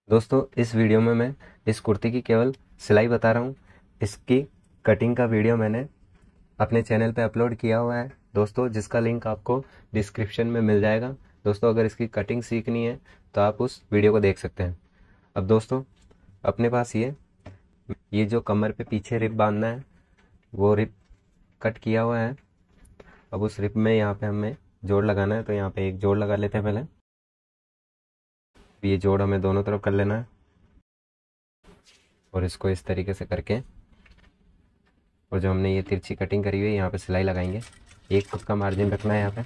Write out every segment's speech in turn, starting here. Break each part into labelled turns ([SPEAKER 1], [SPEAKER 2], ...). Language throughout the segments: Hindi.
[SPEAKER 1] दोस्तों इस वीडियो में मैं इस कुर्ती की केवल सिलाई बता रहा हूँ। इसकी कटिंग का वीडियो मैंने अपने चैनल पे अपलोड किया हुआ है दोस्तों, जिसका लिंक आपको डिस्क्रिप्शन में मिल जाएगा। दोस्तों अगर इसकी कटिंग सीखनी है तो आप उस वीडियो को देख सकते हैं। अब दोस्तों अपने पास ये जो कमर पे पीछे रिप बांधना है वो रिप कट किया हुआ है। अब उस रिप में यहाँ पे हमें जोड़ लगाना है, तो यहाँ पे एक जोड़ लगा लेते हैं पहले। ये जोड़ हमें दोनों तरफ कर लेना है और इसको इस तरीके से करके, और जो हमने ये तिरछी कटिंग करी हुई है यहाँ पे सिलाई लगाएंगे। 1 फुट का मार्जिन रखना है यहाँ पे।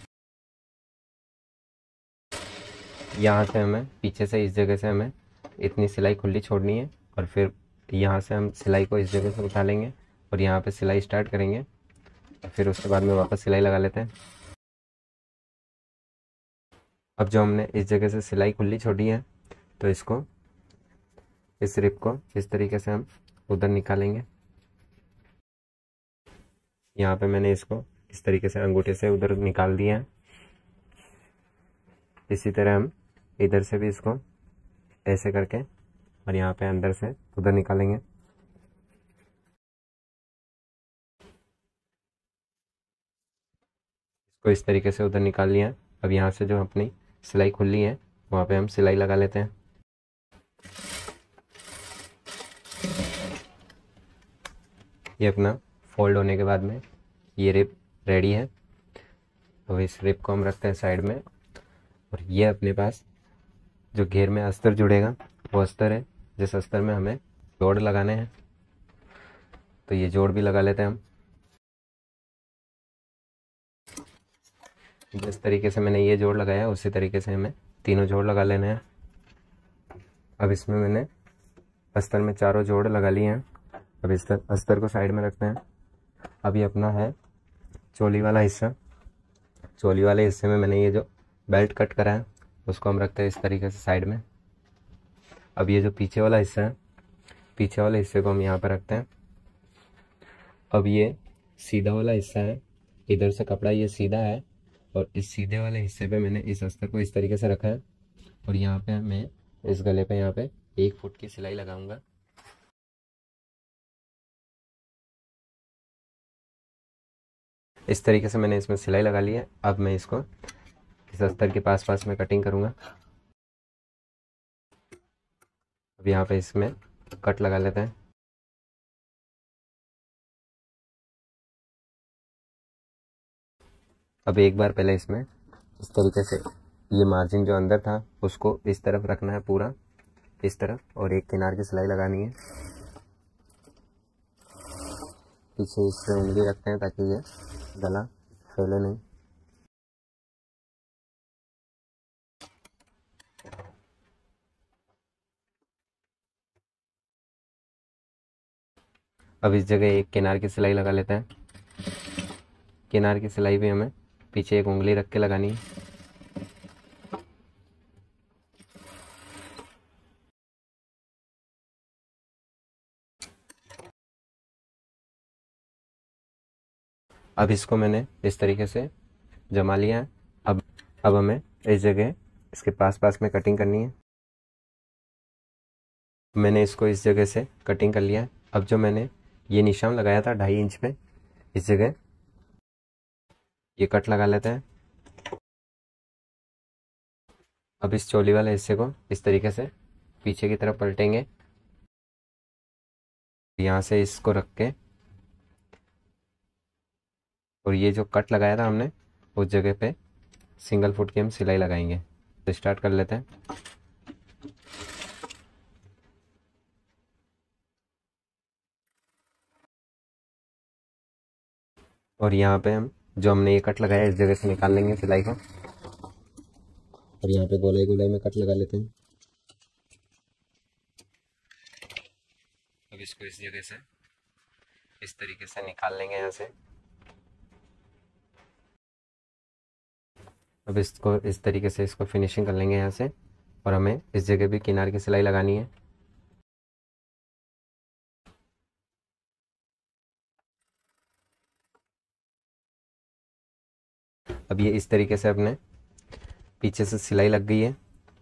[SPEAKER 1] यहाँ से हमें पीछे से इस जगह से हमें इतनी सिलाई खुली छोड़नी है, और फिर यहाँ से हम सिलाई को इस जगह से उठा लेंगे और यहाँ पे सिलाई स्टार्ट करेंगे। फिर उसके बाद में वापस सिलाई लगा लेते हैं। अब जो हमने इस जगह से सिलाई खुली छोड़ी है, तो इसको, इस रिप को इस तरीके से हम उधर निकालेंगे। यहाँ पे मैंने इसको इस तरीके से अंगूठे से उधर निकाल दिया है। इसी तरह हम इधर से भी इसको ऐसे करके और यहाँ पे अंदर से उधर निकालेंगे। इसको इस तरीके से उधर निकाल लिया। अब यहाँ से जो अपनी सिलाई खुली है वहाँ पे हम सिलाई लगा लेते हैं। ये अपना फोल्ड होने के बाद में ये रिप रेडी है। अब इस रिप को हम रखते हैं साइड में, और ये अपने पास जो घेर में अस्तर जुड़ेगा वो अस्तर है, जिस अस्तर में हमें जोड़ लगाने हैं। तो ये जोड़ भी लगा लेते हैं हम। जिस तरीके से मैंने ये जोड़ लगाया उसी तरीके से हमें तीनों जोड़ लगा लेने हैं। अब इसमें मैंने अस्तर में चारों जोड़ लगा लिए हैं। अब इस अस्तर को साइड में रखते हैं। अब ये अपना है चोली वाला हिस्सा। चोली वाले हिस्से में मैंने ये जो बेल्ट कट करा है उसको हम रखते हैं इस तरीके से साइड में। अब ये जो पीछे वाला हिस्सा है, पीछे वाले हिस्से को हम यहाँ पर रखते हैं। अब ये सीधा वाला हिस्सा है, इधर से कपड़ा ये सीधा है, और इस सीधे वाले हिस्से पे मैंने इस अस्तर को इस तरीके से रखा है, और यहाँ पे मैं इस गले पे यहाँ पे 1 फुट की सिलाई लगाऊंगा। इस तरीके से मैंने इसमें सिलाई लगा ली है। अब मैं इसको इस अस्तर के पास पास में कटिंग करूंगा। अब यहाँ पे इसमें कट लगा लेते हैं। अब एक बार पहले इसमें इस तरीके से ये मार्जिन जो अंदर था उसको इस तरफ रखना है, पूरा इस तरफ, और एक किनार की सिलाई लगानी है। पीछे इससे उंगली रखते हैं ताकि ये गला फैले नहीं। अब इस जगह एक किनार की सिलाई लगा लेते हैं। किनार की सिलाई भी हमें पीछे एक उंगली रख के लगानी है। अब इसको मैंने इस तरीके से जमा लिया है। अब हमें इस जगह इसके पास पास में कटिंग करनी है। मैंने इसको इस जगह से कटिंग कर लिया है। अब जो मैंने ये निशान लगाया था 2.5 इंच पे, इस जगह ये कट लगा लेते हैं। अब इस चोली वाले हिस्से को इस तरीके से पीछे की तरफ पलटेंगे। यहाँ से इसको रख के, और ये जो कट लगाया था हमने उस जगह पे सिंगल फुट की हम सिलाई लगाएंगे। तो स्टार्ट कर लेते हैं। और यहाँ पे हम जो हमने ये कट लगाया इस जगह से निकाल लेंगे सिलाई को, और यहाँ पे गोलाई गोलाई में कट लगा लेते हैं। अब इसको इस जगह से इस तरीके से निकाल लेंगे यहाँ से। अब इसको इस तरीके से इसको फिनिशिंग कर लेंगे यहाँ से, और हमें इस जगह भी किनार की सिलाई लगानी है। अब ये इस तरीके से अपने पीछे से सिलाई लग गई है,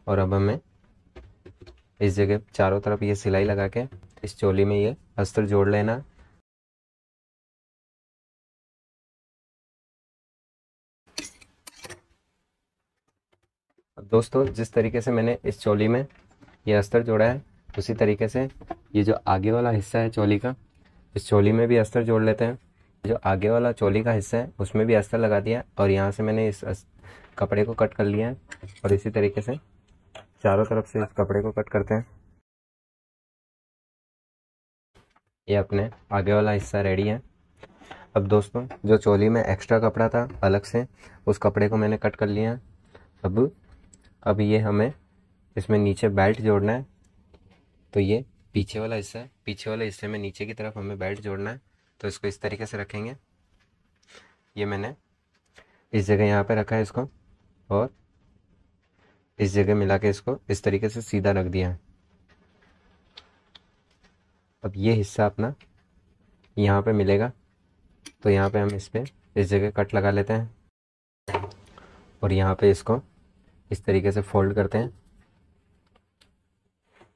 [SPEAKER 1] और अब हमें इस जगह चारों तरफ ये सिलाई लगा के इस चोली में ये अस्तर जोड़ लेना। अब दोस्तों जिस तरीके से मैंने इस चोली में ये अस्तर जोड़ा है, उसी तरीके से ये जो आगे वाला हिस्सा है चोली का, इस चोली में भी अस्तर जोड़ लेते हैं। जो आगे वाला चोली का हिस्सा है उसमें भी अस्तर लगा दिया और यहाँ से मैंने इस कपड़े को कट कर लिया है और इसी तरीके से चारों तरफ से इस कपड़े को कट करते हैं। ये अपने आगे वाला हिस्सा रेडी है। अब दोस्तों जो चोली में एक्स्ट्रा कपड़ा था अलग से, उस कपड़े को मैंने कट कर लिया है। अब ये हमें इसमें नीचे बेल्ट जोड़ना है। तो ये पीछे वाला हिस्सा है, पीछे वाले हिस्से में नीचे की तरफ हमें बेल्ट जोड़ना है। तो इसको इस तरीके से रखेंगे। ये मैंने इस जगह यहाँ पे रखा है इसको, और इस जगह मिला के इसको इस तरीके से सीधा रख दिया है। अब ये हिस्सा अपना यहाँ पे मिलेगा, तो यहाँ पे हम इस जगह कट लगा लेते हैं और यहाँ पे इसको इस तरीके से फोल्ड करते हैं।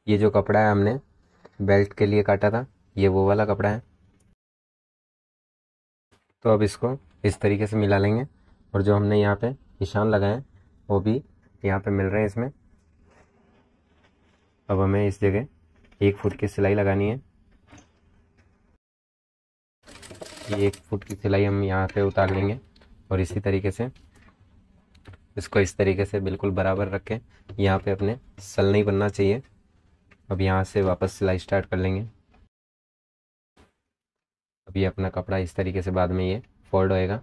[SPEAKER 1] ये जो कपड़ा है हमने बेल्ट के लिए काटा था, ये वो वाला कपड़ा है। तो अब इसको इस तरीके से मिला लेंगे और जो हमने यहाँ पे निशान लगाए हैं वो भी यहाँ पे मिल रहे हैं इसमें। अब हमें इस जगह 1 फुट की सिलाई लगानी है। ये 1 फुट की सिलाई हम यहाँ पे उतार लेंगे और इसी तरीके से इसको इस तरीके से बिल्कुल बराबर रख के यहाँ पे अपने सल नहीं बनना चाहिए। अब यहाँ से वापस सिलाई स्टार्ट कर लेंगे। अब ये अपना कपड़ा इस तरीके से बाद में ये फोल्ड होएगा।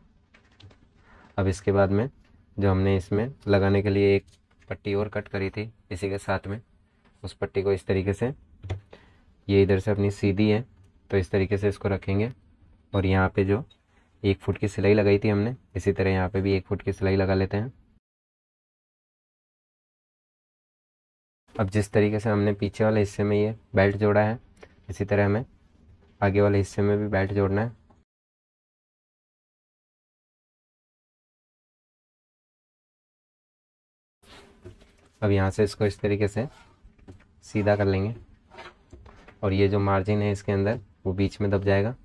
[SPEAKER 1] अब इसके बाद में जो हमने इसमें लगाने के लिए एक पट्टी और कट करी थी इसी के साथ में, उस पट्टी को इस तरीके से, ये इधर से अपनी सीधी है तो इस तरीके से इसको रखेंगे और यहाँ पे जो 1 फुट की सिलाई लगाई थी हमने, इसी तरह यहाँ पे भी 1 फुट की सिलाई लगा लेते हैं। अब जिस तरीके से हमने पीछे वाले हिस्से में ये बेल्ट जोड़ा है, इसी तरह हमें आगे वाले हिस्से में भी बेल्ट जोड़ना है। अब यहाँ से इसको इस तरीके से सीधा कर लेंगे और ये जो मार्जिन है इसके अंदर वो बीच में दब जाएगा।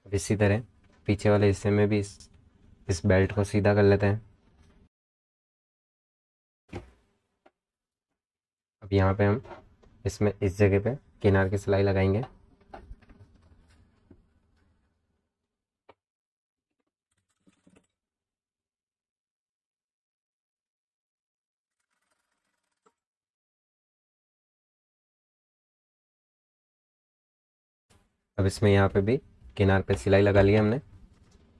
[SPEAKER 1] अब इसी तरह पीछे वाले हिस्से में भी इस बेल्ट को सीधा कर लेते हैं। अब यहाँ पे हम इसमें इस जगह पे किनार की सिलाई लगाएंगे। अब इसमें यहाँ पे भी किनार पे सिलाई लगा लिया हमने।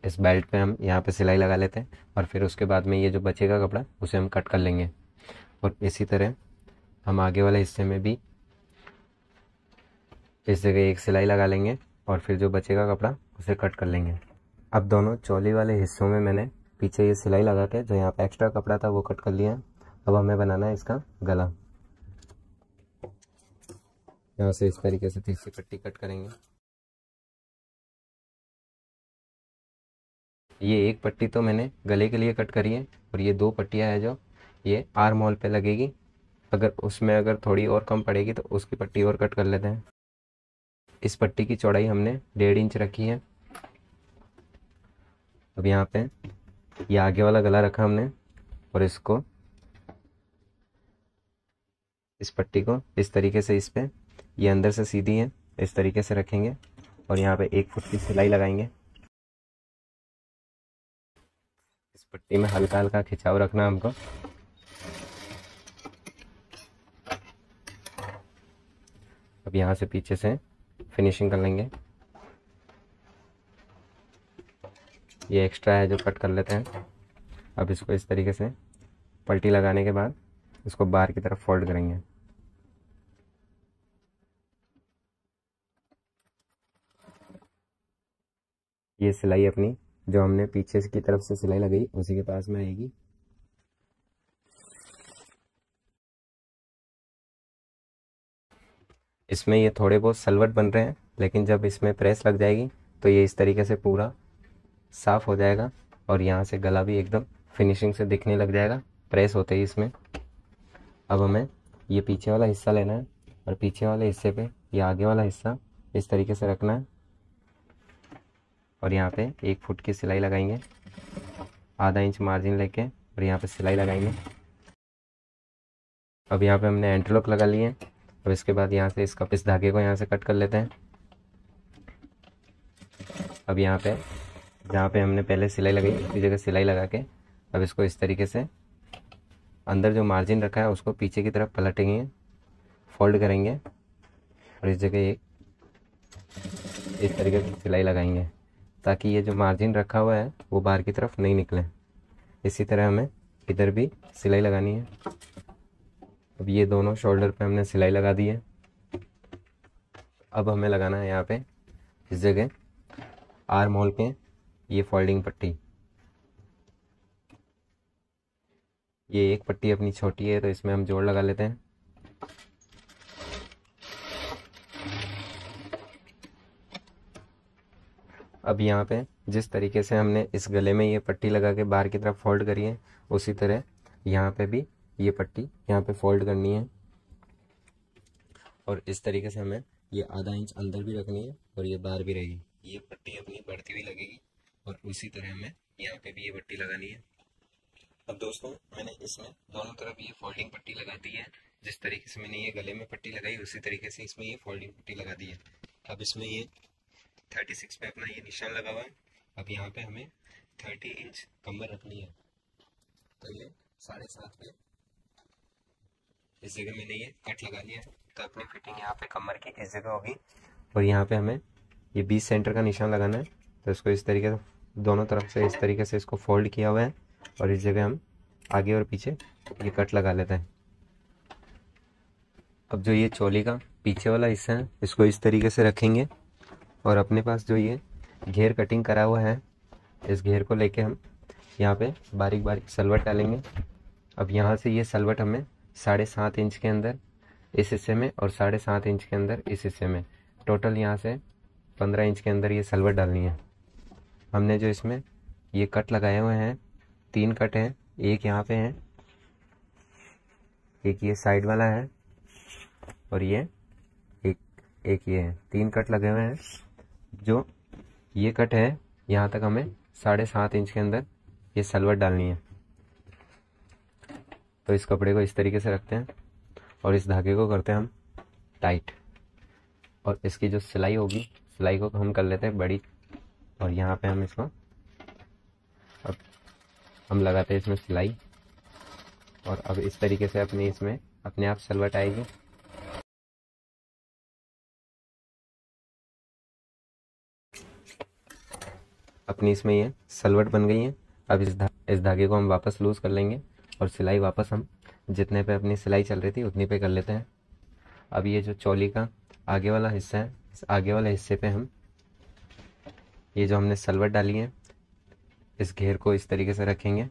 [SPEAKER 1] इस बेल्ट पे हम यहाँ पे सिलाई लगा लेते हैं और फिर उसके बाद में ये जो बचेगा कपड़ा उसे हम कट कर लेंगे और इसी तरह हम आगे वाले हिस्से में भी इस जगह एक सिलाई लगा लेंगे और फिर जो बचेगा कपड़ा उसे कट कर लेंगे। अब दोनों चोली वाले हिस्सों में मैंने पीछे ये सिलाई लगा के जो यहाँ पे एक्स्ट्रा कपड़ा था वो कट कर लिया है। अब हमें बनाना है इसका गला। यहाँ से इस तरीके से तीसरी पट्टी कट करेंगे। ये एक पट्टी तो मैंने गले के लिए कट करी है और ये 2 पट्टियाँ है जो ये आर्म होल पे लगेगी। अगर थोड़ी और कम पड़ेगी तो उसकी पट्टी और कट कर लेते हैं। इस पट्टी की चौड़ाई हमने 1.5 इंच रखी है। अब यहाँ पे ये आगे वाला गला रखा हमने और इसको इस पट्टी को इस तरीके से, इस पे ये अंदर से सीधी है इस तरीके से रखेंगे और यहाँ पे 1 फुट की सिलाई लगाएंगे। इस पट्टी में हल्का हल्का खिंचाव रखना हमको। अब यहाँ से पीछे से फिनिशिंग कर लेंगे। ये एक्स्ट्रा है जो कट कर लेते हैं। अब इसको इस तरीके से पलटी लगाने के बाद इसको बाहर की तरफ फोल्ड करेंगे। ये सिलाई अपनी जो हमने पीछे की तरफ से सिलाई लगाई उसी के पास में आएगी। इसमें ये थोड़े बहुत सलवट बन रहे हैं, लेकिन जब इसमें प्रेस लग जाएगी तो ये इस तरीके से पूरा साफ हो जाएगा और यहाँ से गला भी एकदम फिनिशिंग से दिखने लग जाएगा प्रेस होते ही इसमें। अब हमें ये पीछे वाला हिस्सा लेना है और पीछे वाले हिस्से पे ये आगे वाला हिस्सा इस तरीके से रखना है और यहाँ पे 1 फुट की सिलाई लगाएंगे, आधा इंच मार्जिन लेके और यहाँ पे सिलाई लगाएंगे। अब यहाँ पे हमने एंटरलॉक लगा लिए हैं। अब इसके बाद यहाँ से इस धागे को यहाँ से कट कर लेते हैं। अब यहाँ पे जहाँ पे हमने पहले सिलाई लगाई उसी जगह सिलाई लगा के अब इसको इस तरीके से अंदर जो मार्जिन रखा है उसको पीछे की तरफ पलटेंगे, फोल्ड करेंगे और इस जगह एक इस तरीके से सिलाई लगाएंगे ताकि ये जो मार्जिन रखा हुआ है वो बाहर की तरफ नहीं निकले। इसी तरह हमें इधर भी सिलाई लगानी है। अब ये दोनों शोल्डर पे हमने सिलाई लगा दी है। अब हमें लगाना है यहाँ पे इस जगह आर्म होल पे ये फोल्डिंग पट्टी। ये एक पट्टी अपनी छोटी है तो इसमें हम जोड़ लगा लेते हैं। अब यहाँ पे जिस तरीके से हमने इस गले में ये पट्टी लगा के बाहर की तरफ फोल्ड करी है उसी तरह यहाँ पे भी ये पट्टी यहाँ पे फोल्ड करनी है और इस तरीके से हमें ये आधा इंच अंदर भी रखनी है और ये बाहर भी रहेगी। ये पट्टी अपनी बढ़ती हुई लगेगी और उसी तरह हमें यहाँ पे भी ये पट्टी लगानी है। अब दोस्तों मैंने इसमें दोनों तरफ ये फोल्डिंग पट्टी लगा दी है। जिस तरीके से मैंने ये गले में पट्टी लगाई उसी तरीके से इसमें ये फोल्डिंग पट्टी लगा दी है। अब इसमें ये 36 पे अपना ये निशान लगा हुआ है। अब यहाँ पे हमें 30 इंच कमर रखनी है तो ये 7.5 पे इस जगह मैंने ये कट लगा लिया है तो अपनी फिटिंग यहाँ पे कमर की इस जगह होगी और यहाँ पे हमें ये 20 सेंटर का निशान लगाना है। तो इसको इस तरीके से दोनों तरफ से इस तरीके से इसको फोल्ड किया हुआ है और इस जगह हम आगे और पीछे ये कट लगा लेते हैं। अब जो ये चोली का पीछे वाला हिस्सा है इसको इस तरीके से रखेंगे और अपने पास जो ये घेर कटिंग करा हुआ है इस घेर को लेके हम यहाँ पे बारीक बारीक सलवट डालेंगे। अब यहाँ से ये सलवट हमें 7.5 इंच के अंदर इस हिस्से में और 7.5 इंच के अंदर इस हिस्से में टोटल यहाँ से 15 इंच के अंदर ये सलवट डालनी है। हमने जो इसमें ये कट लगाए हुए हैं 3 कट हैं, एक यहाँ पे है, एक ये साइड वाला है और ये एक ये है। 3 कट लगे हुए हैं। जो ये कट है यहाँ तक हमें 7.5 इंच के अंदर ये सलवट डालनी है। तो इस कपड़े को इस तरीके से रखते हैं और इस धागे को करते हैं हम टाइट और इसकी जो सिलाई होगी सिलाई को हम कर लेते हैं बड़ी और यहाँ पे हम इसको अब हम लगाते हैं इसमें सिलाई और अब इस तरीके से अपनी इसमें अपने आप सलवट आएगी। अपनी इसमें ये सलवट बन गई है। अब इस धागे को हम वापस लूज कर लेंगे और सिलाई वापस हम जितने पे अपनी सिलाई चल रही थी उतनी पे कर लेते हैं। अब ये जो चोली का आगे वाला हिस्सा है इस आगे वाले हिस्से पे हम ये जो हमने सलवट डाली है इस घेर को इस तरीके से रखेंगे।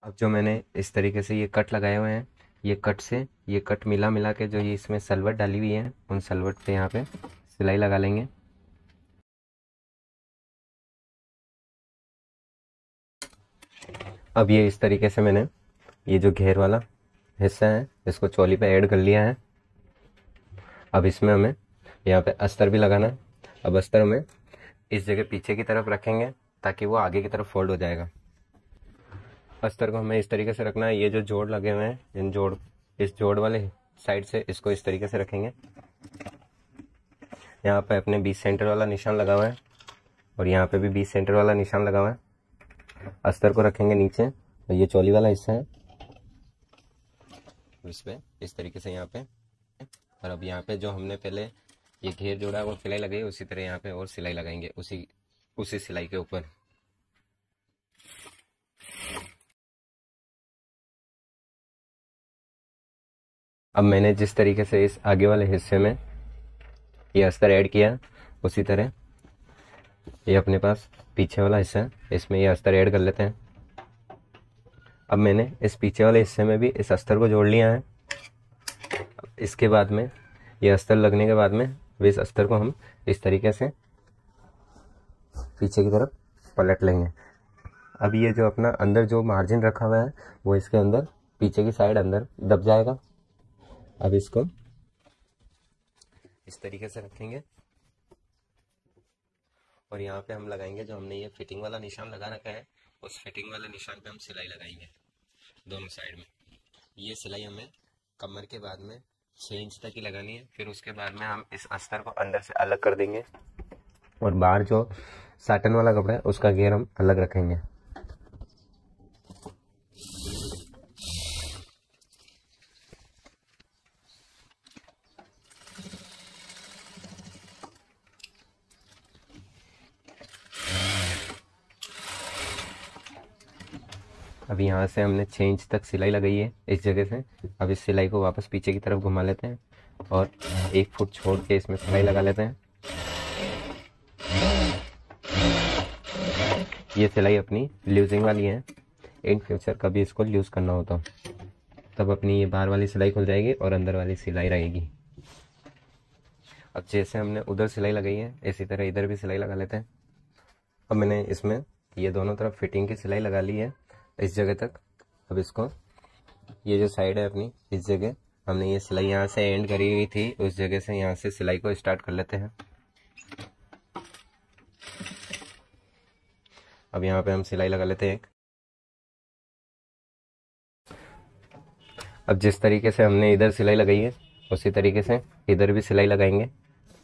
[SPEAKER 1] अब जो मैंने इस तरीके से ये कट लगाए हुए हैं ये कट से ये कट मिला मिला के जो ये इसमें सलवट डाली हुई है उन सलवट पे यहाँ पे सिलाई लगा लेंगे। अब ये इस तरीके से मैंने ये जो घेर वाला हिस्सा है इसको चोली पे ऐड कर लिया है। अब इसमें हमें यहाँ पे अस्तर भी लगाना है। अब अस्तर हमें इस जगह पीछे की तरफ रखेंगे ताकि वो आगे की तरफ फोल्ड हो जाएगा। अस्तर को हमें इस तरीके से रखना है। ये जो जोड़ लगे हुए हैं इस जोड़ वाले साइड से इसको इस तरीके से रखेंगे। यहाँ पे अपने 20 सेंटर वाला निशान लगा हुआ है और यहाँ पे भी 20 सेंटर वाला निशान लगा हुआ है। अस्तर को रखेंगे नीचे और ये चोली वाला हिस्सा है इस पे इस तरीके से यहाँ पे। और अब यहाँ पे जो हमने पहले ये घेर जोड़ा है वो सिलाई लगाई उसी तरह यहाँ पे और सिलाई लगाएंगे उसी सिलाई के ऊपर। अब मैंने जिस तरीके से इस आगे वाले हिस्से में ये अस्तर ऐड किया उसी तरह ये अपने पास पीछे वाला हिस्सा है इसमें ये अस्तर ऐड कर लेते हैं। अब मैंने इस पीछे वाले हिस्से में भी इस अस्तर को जोड़ लिया है। इसके बाद में ये अस्तर लगने के बाद में अब इस अस्तर को हम इस तरीके से पीछे की तरफ पलट लेंगे। अब ये जो अपना अंदर जो मार्जिन रखा हुआ है वो इसके अंदर पीछे की साइड अंदर दब जाएगा। अब इसको इस तरीके से रखेंगे और यहाँ पे हम लगाएंगे जो हमने ये फिटिंग वाला निशान लगा रखा है, उस फिटिंग वाले निशान पे हम सिलाई लगाएंगे दोनों साइड में। ये सिलाई हमें कमर के बाद में 6 इंच तक ही लगानी है। फिर उसके बाद में हम इस अस्तर को अंदर से अलग कर देंगे और बाहर जो साटन वाला कपड़ा है उसका घेर हम अलग रखेंगे। अब यहाँ से हमने 6 इंच तक सिलाई लगाई है इस जगह से। अब इस सिलाई को वापस पीछे की तरफ घुमा लेते हैं और 1 फुट छोड़ के इसमें सिलाई लगा लेते हैं। ये सिलाई अपनी लूजिंग वाली है, इन फ्यूचर कभी इसको लूज करना होता तब अपनी ये बाहर वाली सिलाई खुल जाएगी और अंदर वाली सिलाई रहेगी। अब जैसे हमने उधर सिलाई लगाई है इसी तरह इधर भी सिलाई लगा लेते हैं। अब मैंने इसमें ये दोनों तरफ फिटिंग की सिलाई लगा ली है इस जगह तक। अब इसको ये जो साइड है अपनी इस जगह हमने ये सिलाई यहाँ से एंड करी हुई थी, उस जगह से यहाँ से सिलाई को स्टार्ट कर लेते हैं। अब यहाँ पे हम सिलाई लगा लेते हैं एक। अब जिस तरीके से हमने इधर सिलाई लगाई है उसी तरीके से इधर भी सिलाई लगाएंगे।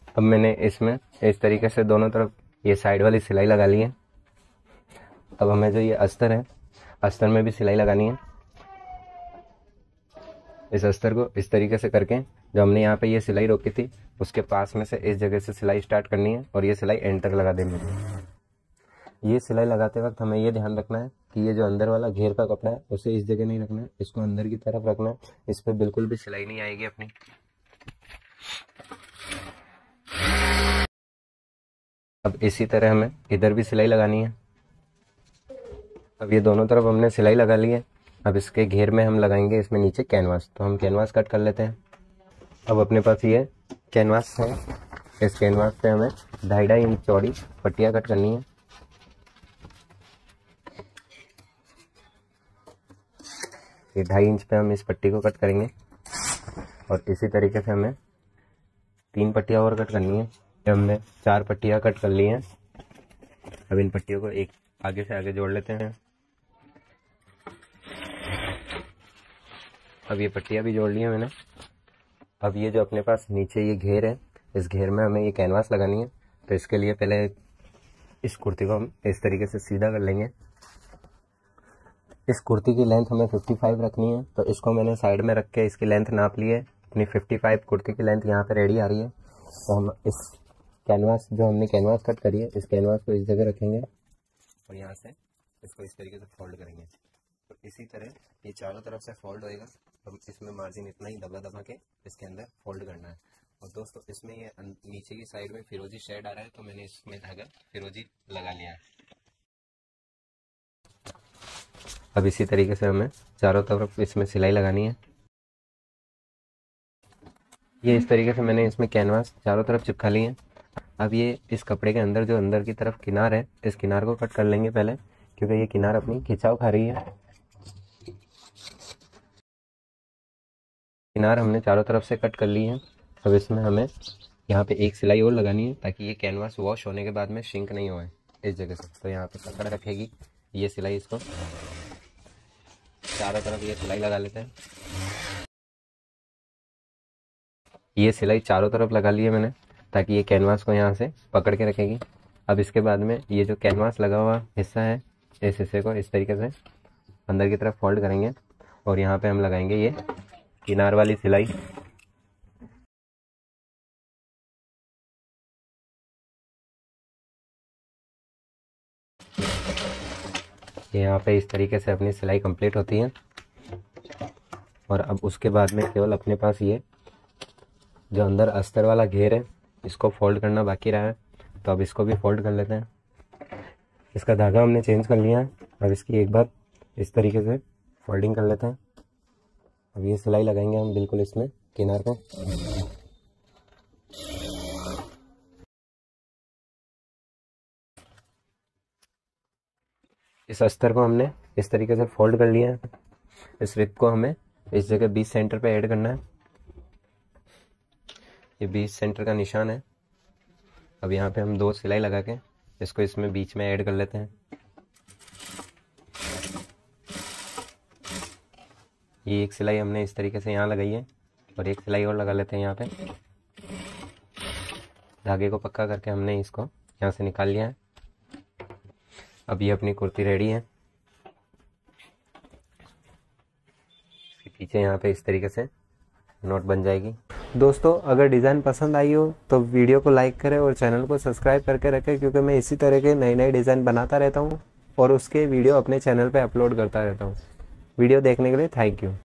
[SPEAKER 1] अब मैंने इसमें इस तरीके से दोनों तरफ ये साइड वाली सिलाई लगा ली है। अब हमें जो ये अस्तर है, अस्तर में भी सिलाई लगानी है। इस अस्तर को इस तरीके से करके जो हमने यहाँ पे ये सिलाई रोकी थी उसके पास में से इस जगह से सिलाई स्टार्ट करनी है और ये सिलाई एंड तक लगा देनी है। ये सिलाई लगाते वक्त हमें ये ध्यान रखना है कि ये जो अंदर वाला घेर का कपड़ा है उसे इस जगह नहीं रखना है, इसको अंदर की तरफ रखना है। इस पर बिल्कुल भी सिलाई नहीं आएगी अपनी। अब इसी तरह हमें इधर भी सिलाई लगानी है। अब ये दोनों तरफ हमने सिलाई लगा ली है। अब इसके घेर में हम लगाएंगे इसमें नीचे कैनवास, तो हम कैनवास कट कर लेते हैं। अब अपने पास ये कैनवास है, इस कैनवास पे हमें 2.5 इंच चौड़ी पट्टियाँ कट करनी है। ये 2.5 इंच पे हम इस पट्टी को कट करेंगे और इसी तरीके से हमें 3 पट्टियाँ और कट करनी है। हमने 4 पट्टियाँ कट कर ली हैं। अब इन पट्टियों को एक आगे से आगे जोड़ लेते हैं। अब ये पट्टियाँ भी जोड़ ली है मैंने। अब ये जो अपने पास नीचे ये घेर है, इस घेर में हमें ये कैनवास लगानी है। तो इसके लिए पहले इस कुर्ती को हम इस तरीके से सीधा कर लेंगे। इस कुर्ती की लेंथ हमें 55 रखनी है, तो इसको मैंने साइड में रख के इसकी लेंथ नाप ली है। अपनी 55 कुर्ती की लेंथ यहाँ पे रेडी आ रही है। तो हम इस कैनवास जो हमने कैनवास कट करी है, इस कैनवास को इस जगह रखेंगे और यहाँ से इसको इस तरीके से फोल्ड करेंगे। तो इसी तरह ये चारों तरफ से फोल्ड होएगा। तो इसमें मार्जिन इतना ही दबा दबा के इसके अंदर फोल्ड करना है। और दोस्तों इसमें ये नीचे की साइड में फिरोजी शेड आ रहा है, तो मैंने इसमें धागा फिरोजी लगा लिया है। अब इसी तरीके से हमें चारों तरफ इसमें सिलाई लगानी है। ये इस तरीके से मैंने इसमें कैनवास चारों तरफ चिपका ली है। अब ये इस कपड़े के अंदर जो अंदर की तरफ किनार है, इस किनार को कट कर लेंगे पहले, क्योंकि ये किनार अपनी खिंचाव खा रही है। किनार हमने चारों तरफ से कट कर ली है। अब इसमें हमें यहाँ पे एक सिलाई और लगानी है ताकि ये कैनवास वॉश होने के बाद में श्रिंक नहीं होए इस जगह से। तो यहाँ पे पकड़ रखेगी ये सिलाई। इसको चारों तरफ ये सिलाई लगा लेते हैं। ये सिलाई चारों तरफ लगा ली है मैंने ताकि ये कैनवास को यहाँ से पकड़ के रखेगी। अब इसके बाद में ये जो कैनवास लगा हुआ हिस्सा है, इस हिस्से को इस तरीके से अंदर की तरफ फोल्ड करेंगे और यहाँ पे हम लगाएंगे ये किनार वाली सिलाई। यहाँ पे इस तरीके से अपनी सिलाई कंप्लीट होती है। और अब उसके बाद में केवल अपने पास ये जो अंदर अस्तर वाला घेर है इसको फोल्ड करना बाकी रहा है, तो अब इसको भी फोल्ड कर लेते हैं। इसका धागा हमने चेंज कर लिया है। अब इसकी एक बार इस तरीके से फोल्डिंग कर लेते हैं। अब ये सिलाई लगाएंगे हम बिल्कुल इसमें किनार पे। इस अस्तर को हमने इस तरीके से फोल्ड कर लिया है। इस रिप को हमें इस जगह 20 सेंटर पे ऐड करना है। ये 20 सेंटर का निशान है। अब यहाँ पे हम 2 सिलाई लगा के इसको इसमें बीच में ऐड कर लेते हैं। ये एक सिलाई हमने इस तरीके से यहाँ लगाई है और एक सिलाई और लगा लेते हैं यहाँ पे। धागे को पक्का करके हमने इसको यहाँ से निकाल लिया है। अब ये अपनी कुर्ती रेडी है। इसके पीछे यहाँ पे इस तरीके से नोट बन जाएगी। दोस्तों अगर डिज़ाइन पसंद आई हो तो वीडियो को लाइक करें और चैनल को सब्सक्राइब करके रखें, क्योंकि मैं इसी तरह के नए नए डिज़ाइन बनाता रहता हूँ और उसके वीडियो अपने चैनल पे अपलोड करता रहता हूँ। वीडियो देखने के लिए थैंक यू।